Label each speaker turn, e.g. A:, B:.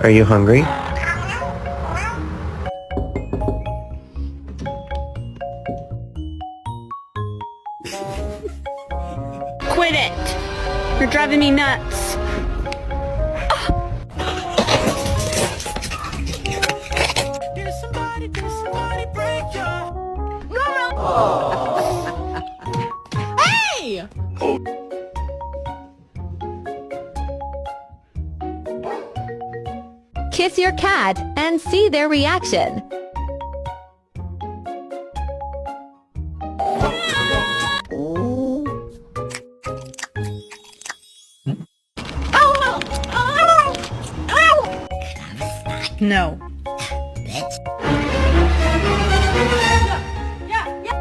A: Are you hungry?
B: Quit it! You're driving me nuts.
C: Hey!
D: Kiss your cat and see their reaction.
B: No.